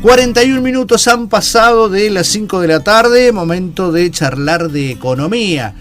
41 minutos han pasado de las 5 de la tarde, momento de charlar de economía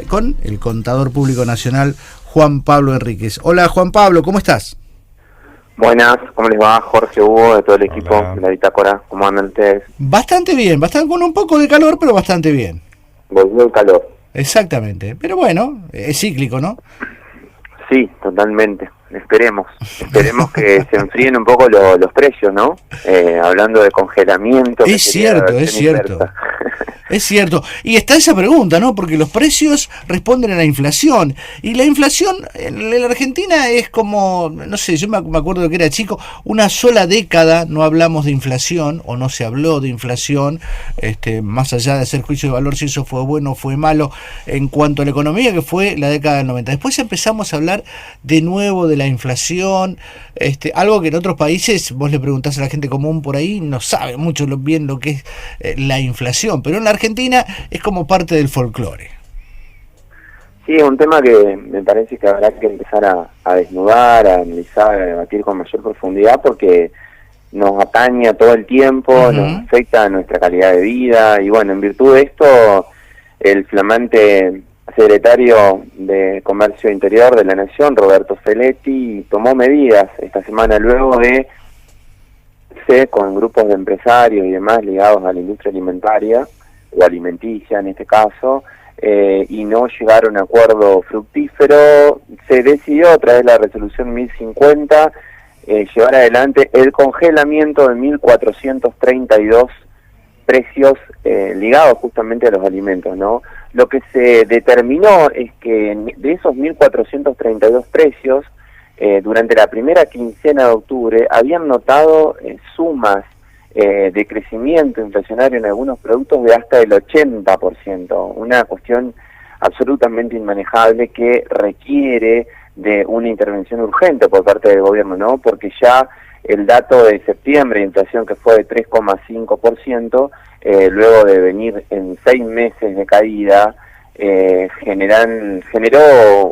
con el contador público nacional Juan Pablo Enríquez. Hola Juan Pablo, ¿cómo estás? Buenas, ¿cómo les va? Jorge, Hugo, de todo el equipo de la Bitácora, ¿cómo andan ustedes? Bastante bien, con un poco de calor, pero bastante bien. Volvió el calor. Exactamente, pero bueno, es cíclico, ¿no? Sí, totalmente. Esperemos que se enfríen un poco los precios, ¿no? Hablando de congelamiento. Es cierto. Es cierto. Y está esa pregunta, ¿no? Porque los precios responden a la inflación. Y la inflación en la Argentina es como, no sé, yo me acuerdo de que era chico, una sola década no hablamos de inflación, o no se habló de inflación, más allá de hacer juicio de valor si eso fue bueno o fue malo en cuanto a la economía, que fue la década del 90. Después empezamos a hablar de nuevo de la inflación, algo que en otros países vos le preguntás a la gente común por ahí, no sabe mucho bien lo que es la inflación, pero en la Argentina es como parte del folclore. Sí, es un tema que me parece que habrá que empezar a desnudar, a analizar, a debatir con mayor profundidad, porque nos atañe todo el tiempo, nos afecta a nuestra calidad de vida, y bueno, en virtud de esto, el flamante secretario de Comercio Interior de la Nación, Roberto Feletti, tomó medidas esta semana luego de con grupos de empresarios y demás ligados a la industria alimentaria, o alimenticia en este caso, y no llegaron a un acuerdo fructífero. Se decidió a través de la resolución 1050 llevar adelante el congelamiento de 1.432 precios ligados justamente a los alimentos, ¿no? Lo que se determinó es que de esos 1.432 precios, durante la primera quincena de octubre, habían notado sumas de crecimiento inflacionario en algunos productos de hasta el 80%, una cuestión absolutamente inmanejable que requiere de una intervención urgente por parte del gobierno, ¿no? Porque ya el dato de septiembre de inflación, que fue de 3,5%, luego de venir en 6 meses de caída, generó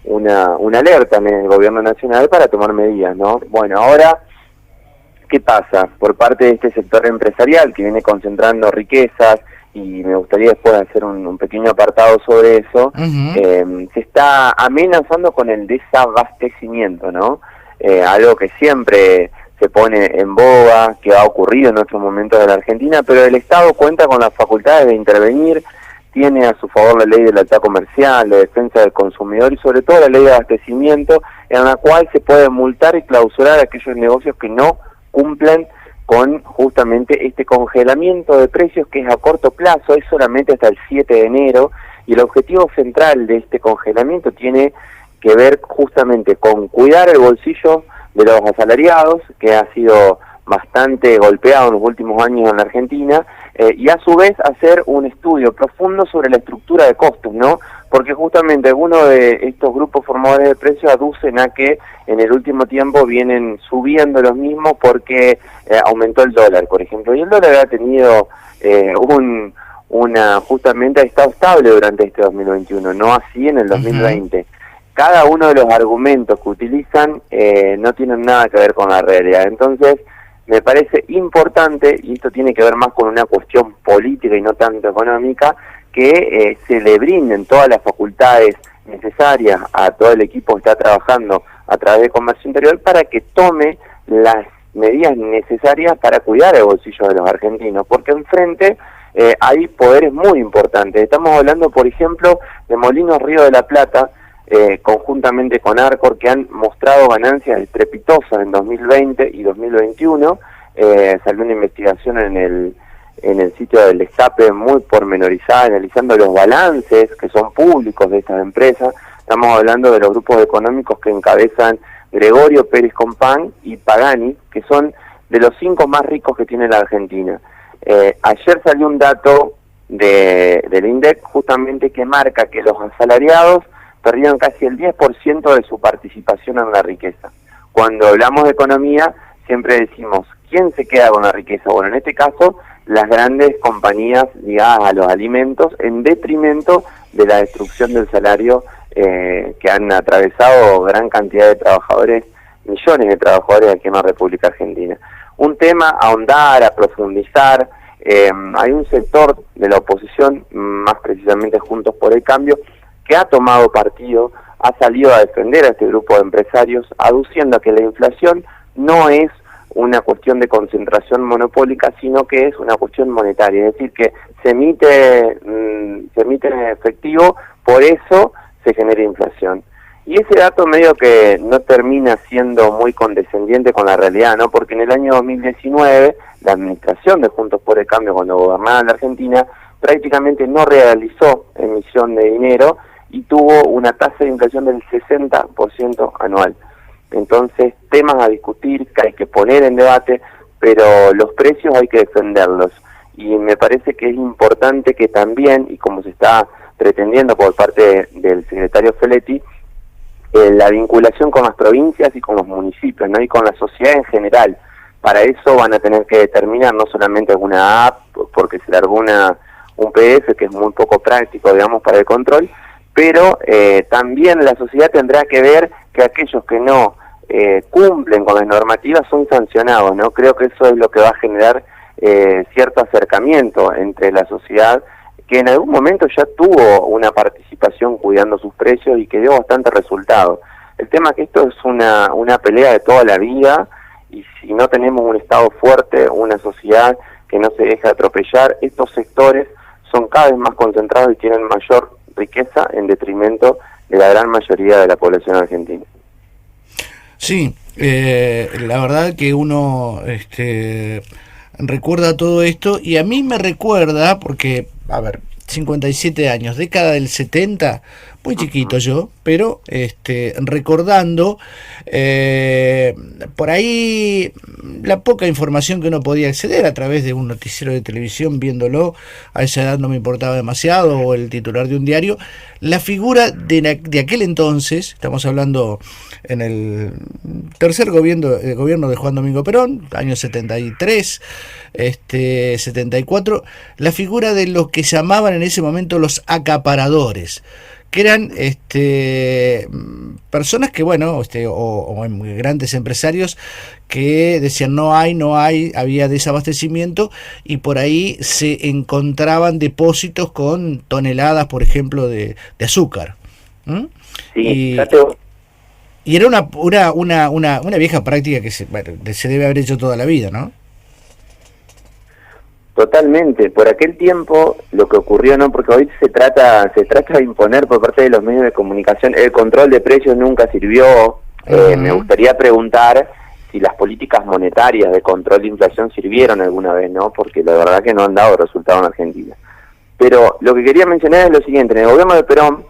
una alerta en el gobierno nacional para tomar medidas, ¿no? Bueno, ahora, ¿qué pasa? Por parte de este sector empresarial que viene concentrando riquezas, y me gustaría después hacer un pequeño apartado sobre eso, se está amenazando con el desabastecimiento, ¿no? Algo que siempre se pone en boga, que ha ocurrido en otros momentos de la Argentina, pero el Estado cuenta con las facultades de intervenir, tiene a su favor la ley de lealtad comercial, la defensa del consumidor y sobre todo la ley de abastecimiento, en la cual se puede multar y clausurar a aquellos negocios que no cumplen con justamente este congelamiento de precios, que es a corto plazo, es solamente hasta el 7 de enero, y el objetivo central de este congelamiento tiene que ver justamente con cuidar el bolsillo de los asalariados, que ha sido bastante golpeado en los últimos años en la Argentina, y a su vez hacer un estudio profundo sobre la estructura de costos, ¿no? Porque justamente algunos de estos grupos formadores de precios aducen a que en el último tiempo vienen subiendo los mismos porque aumentó el dólar, por ejemplo, y el dólar ha tenido justamente ha estado estable durante este 2021, no así en el 2020. Cada uno de los argumentos que utilizan no tienen nada que ver con la realidad. Entonces, me parece importante, y esto tiene que ver más con una cuestión política y no tanto económica, que se le brinden todas las facultades necesarias a todo el equipo que está trabajando a través de Comercio Interior para que tome las medidas necesarias para cuidar el bolsillo de los argentinos, porque enfrente hay poderes muy importantes. Estamos hablando, por ejemplo, de Molinos Río de la Plata, conjuntamente con Arcor, que han mostrado ganancias estrepitosas en 2020 y 2021. Salió una investigación en el sitio del Destape muy pormenorizada, analizando los balances que son públicos de estas empresas. Estamos hablando de los grupos económicos que encabezan Gregorio Pérez Compán y Pagani, que son de los 5 más ricos que tiene la Argentina. Ayer salió un dato del INDEC justamente que marca que los asalariados perdieron casi el 10% de su participación en la riqueza. Cuando hablamos de economía, siempre decimos, ¿quién se queda con la riqueza? Bueno, en este caso, las grandes compañías ligadas a los alimentos, en detrimento de la destrucción del salario que han atravesado gran cantidad de trabajadores, millones de trabajadores aquí en la República Argentina. un tema a ahondar, a profundizar. Hay un sector de la oposición, más precisamente Juntos por el Cambio, que ha tomado partido, ha salido a defender a este grupo de empresarios, aduciendo que la inflación no es una cuestión de concentración monopólica, sino que es una cuestión monetaria, es decir, que se emite en efectivo, por eso se genera inflación. Y ese dato medio que no termina siendo muy condescendiente con la realidad, ¿no? Porque en el año 2019, la administración de Juntos por el Cambio, cuando gobernaba la Argentina, prácticamente no realizó emisión de dinero y tuvo una tasa de inflación del 60% anual. Entonces, temas a discutir, que hay que poner en debate, pero los precios hay que defenderlos. Y me parece que es importante que también, y como se está pretendiendo por parte del secretario Feletti, la vinculación con las provincias y con los municipios, ¿no? Y con la sociedad en general. Para eso van a tener que determinar no solamente alguna app, porque se largó un PDF que es muy poco práctico, digamos, para el control, pero también la sociedad tendrá que ver que aquellos que no cumplen con las normativas son sancionados, ¿no? Creo que eso es lo que va a generar cierto acercamiento entre la sociedad, que en algún momento ya tuvo una participación cuidando sus precios y que dio bastante resultado. El tema es que esto es una pelea de toda la vida, y si no tenemos un Estado fuerte, una sociedad que no se deja atropellar, estos sectores son cada vez más concentrados y tienen mayor riqueza en detrimento de la gran mayoría de la población argentina. Sí, la verdad que uno recuerda todo esto, y a mí me recuerda, porque, a ver, 57 años, década del 70, muy chiquito yo, pero recordando por ahí la poca información que uno podía acceder a través de un noticiero de televisión, viéndolo, a esa edad no me importaba demasiado, o el titular de un diario, la figura de aquel entonces, estamos hablando en el tercer gobierno de Juan Domingo Perón, año 73, 74, la figura de los que llamaban en ese momento los acaparadores, que eran personas que, bueno, o grandes empresarios que decían no hay, había desabastecimiento, y por ahí se encontraban depósitos con toneladas, por ejemplo, de azúcar. Sí, y era una vieja práctica que se debe haber hecho toda la vida, ¿no? Totalmente. Por aquel tiempo lo que ocurrió, no, porque hoy se trata de imponer por parte de los medios de comunicación, el control de precios nunca sirvió. Me gustaría preguntar si las políticas monetarias de control de inflación sirvieron alguna vez, ¿no? Porque la verdad que no han dado resultado en Argentina. Pero lo que quería mencionar es lo siguiente: en el gobierno de Perón,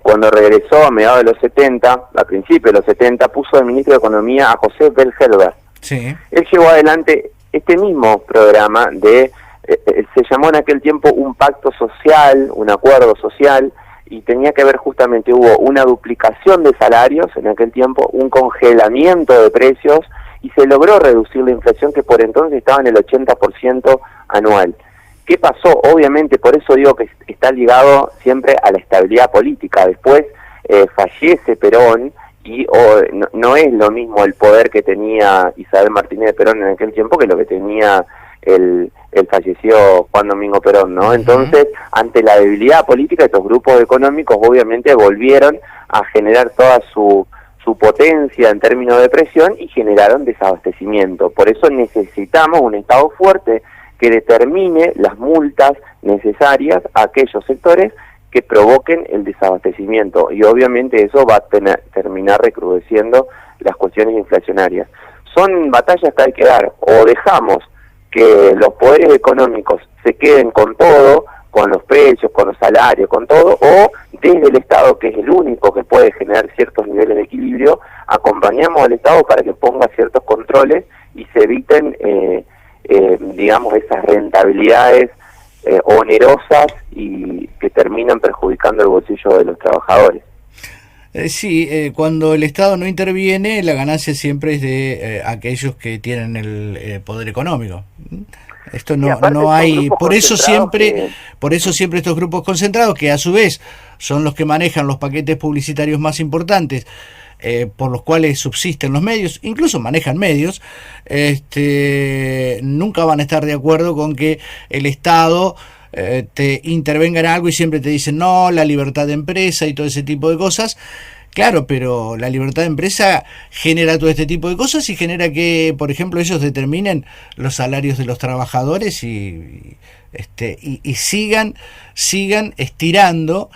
cuando regresó a mediados de los 70, a principios de los 70, puso de ministro de Economía a José Bell-Helber. Sí. Él llevó adelante este mismo programa se llamó en aquel tiempo un pacto social, un acuerdo social, y tenía que ver justamente, hubo una duplicación de salarios en aquel tiempo, un congelamiento de precios, y se logró reducir la inflación, que por entonces estaba en el 80% anual. ¿Qué pasó? Obviamente, por eso digo que está ligado siempre a la estabilidad política. Después fallece Perón, y no es lo mismo el poder que tenía Isabel Martínez de Perón en aquel tiempo que lo que tenía el fallecido Juan Domingo Perón, ¿no? Entonces, ante la debilidad política, estos grupos económicos obviamente volvieron a generar toda su potencia en términos de presión y generaron desabastecimiento. Por eso necesitamos un Estado fuerte que determine las multas necesarias a aquellos sectores que provoquen el desabastecimiento, y obviamente eso va a terminar recrudeciendo las cuestiones inflacionarias. Son batallas que hay que dar: o dejamos que los poderes económicos se queden con todo, con los precios, con los salarios, con todo, o desde el Estado, que es el único que puede generar ciertos niveles de equilibrio, acompañamos al Estado para que ponga ciertos controles y se eviten, digamos, esas rentabilidades onerosas y que terminan perjudicando el bolsillo de los trabajadores. Sí, cuando el Estado no interviene, la ganancia siempre es de aquellos que tienen el poder económico. Esto no hay, por eso siempre estos grupos concentrados, que a su vez son los que manejan los paquetes publicitarios más importantes, por los cuales subsisten los medios, incluso manejan medios, nunca van a estar de acuerdo con que el Estado te intervenga en algo y siempre te dicen no, la libertad de empresa y todo ese tipo de cosas. Claro, pero la libertad de empresa genera todo este tipo de cosas y genera que, por ejemplo, ellos determinen los salarios de los trabajadores y sigan estirando,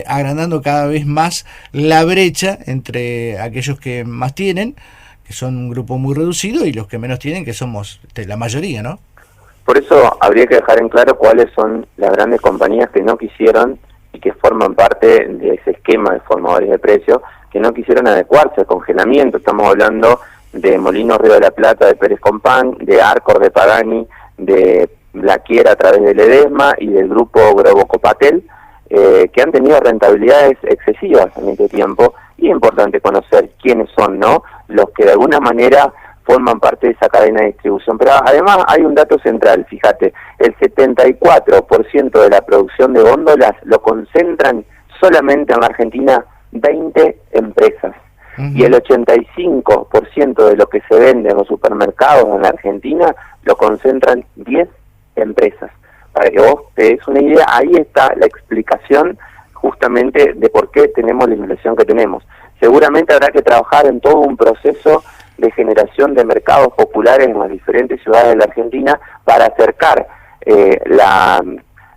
agrandando cada vez más la brecha entre aquellos que más tienen, que son un grupo muy reducido, y los que menos tienen, que somos la mayoría, ¿no? Por eso habría que dejar en claro cuáles son las grandes compañías que no quisieron y que forman parte de ese esquema de formadores de precios, que no quisieron adecuarse al congelamiento. Estamos hablando de Molinos Río de la Plata, de Pérez Compán, de Arcor de Pagani, de Blaquier a través del Ledesma y del grupo Globo Copatel, que han tenido rentabilidades excesivas en este tiempo, y es importante conocer quiénes son, ¿no?, los que de alguna manera forman parte de esa cadena de distribución. Pero además hay un dato central, fíjate, el 74% de la producción de góndolas lo concentran solamente en la Argentina 20 empresas. Y el 85% de lo que se vende en los supermercados en la Argentina lo concentran 10 empresas. Para que vos te des una idea, ahí está la explicación justamente de por qué tenemos la inflación que tenemos. Seguramente habrá que trabajar en todo un proceso de generación de mercados populares en las diferentes ciudades de la Argentina para acercar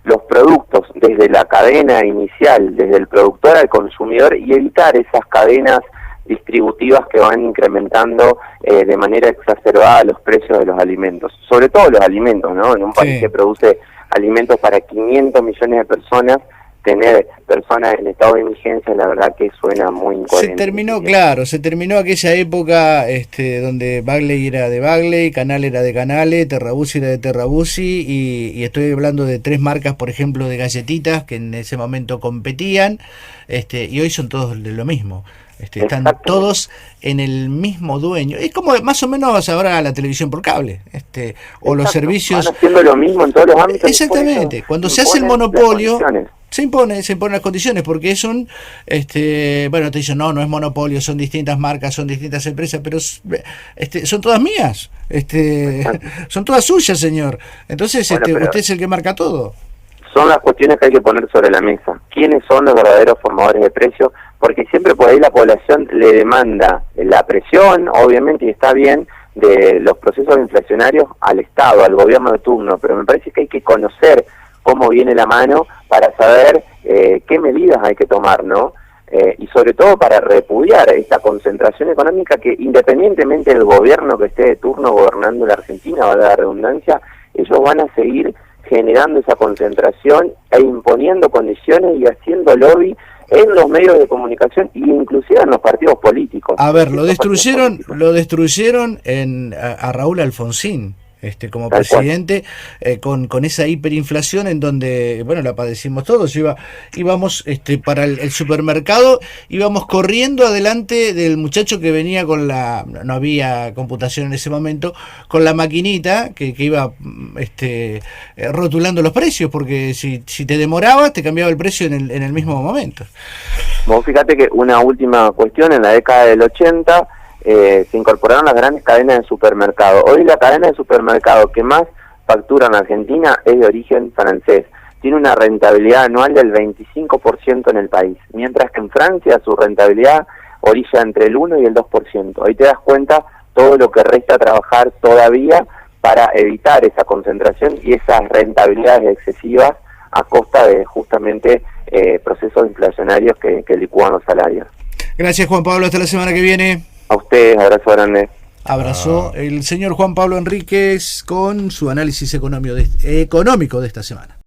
los productos desde la cadena inicial, desde el productor al consumidor, y evitar esas cadenas distributivas que van incrementando de manera exacerbada los precios de los alimentos, sobre todo los alimentos, ¿no? En un país que produce alimentos para 500 millones de personas, tener personas en estado de indigencia, la verdad que suena muy incoherente. Se terminó aquella época donde Bagley era de Bagley, Canal era de Canale, Terrabuzzi era de Terrabuzzi, y estoy hablando de 3 marcas, por ejemplo, de galletitas que en ese momento competían, y hoy son todos de lo mismo. Están todos en el mismo dueño. Es como más o menos ahora la televisión por cable, o los servicios. Van haciendo lo mismo en todos los ámbitos. Exactamente. Cuando se hace el monopolio, se imponen las condiciones, porque es un, te dicen, no es monopolio, son distintas marcas, son distintas empresas, pero son todas mías, son todas suyas, señor. Entonces, usted es el que marca todo. Son las cuestiones que hay que poner sobre la mesa. ¿Quiénes son los verdaderos formadores de precios? Porque siempre por ahí la población le demanda la presión, obviamente, y está bien, de los procesos inflacionarios al Estado, al gobierno de turno, pero me parece que hay que conocer cómo viene la mano para saber qué medidas hay que tomar, ¿no? Y sobre todo para repudiar esta concentración económica que, independientemente del gobierno que esté de turno gobernando la Argentina, valga la redundancia, ellos van a seguir generando esa concentración e imponiendo condiciones y haciendo lobby en los medios de comunicación e inclusive en los partidos políticos. A ver, lo destruyeron a Raúl Alfonsín, como presidente, con esa hiperinflación en donde, la padecimos todos. Íbamos para el supermercado, íbamos corriendo adelante del muchacho que venía con no había computación en ese momento, con la maquinita que iba rotulando los precios, porque si te demorabas te cambiaba el precio en el mismo momento. Vos fíjate que una última cuestión, en la década del 80 se incorporaron las grandes cadenas de supermercado. Hoy la cadena de supermercado que más factura en Argentina es de origen francés. Tiene una rentabilidad anual del 25% en el país, mientras que en Francia su rentabilidad orilla entre el 1 y el 2%. Ahí te das cuenta todo lo que resta trabajar todavía para evitar esa concentración y esas rentabilidades excesivas a costa de justamente procesos inflacionarios que licúan los salarios. Gracias, Juan Pablo, hasta la semana que viene. A ustedes, abrazo grande. Abrazo el señor Juan Pablo Enríquez con su análisis económico de esta semana.